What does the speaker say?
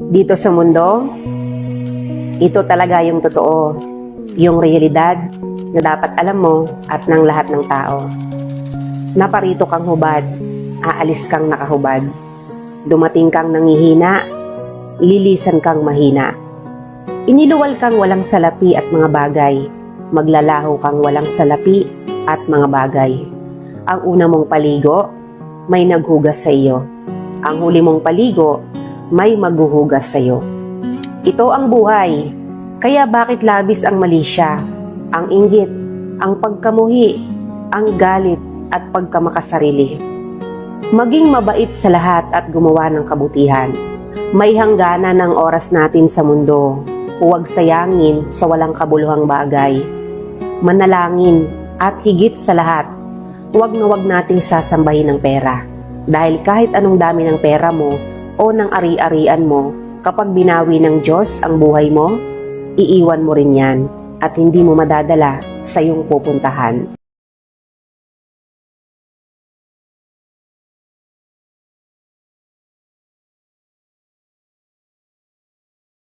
Dito sa mundo, ito talaga yung totoo, yung realidad na dapat alam mo at ng lahat ng tao. Naparito kang hubad, aalis kang nakahubad. Dumating kang nangihina, lilisan kang mahina. Iniluwal kang walang salapi at mga bagay, maglalaho kang walang salapi at mga bagay. Ang una mong paligo, may naghugas sa iyo. Ang huli mong paligo, may maghuhugas sa iyo. Ito ang buhay, kaya bakit labis ang mali siya, ang inggit, ang pagkamuhi, ang galit at pagkamakasarili. Maging mabait sa lahat at gumawa ng kabutihan. May hangganan ng oras natin sa mundo. Huwag sayangin sa walang kabuluhang bagay. Manalangin at higit sa lahat, huwag na huwag nating sasambahin ng pera. Dahil kahit anong dami ng pera mo o ng ari-arian mo, kapag binawi ng Diyos ang buhay mo, iiwan mo rin yan at hindi mo madadala sa iyong pupuntahan.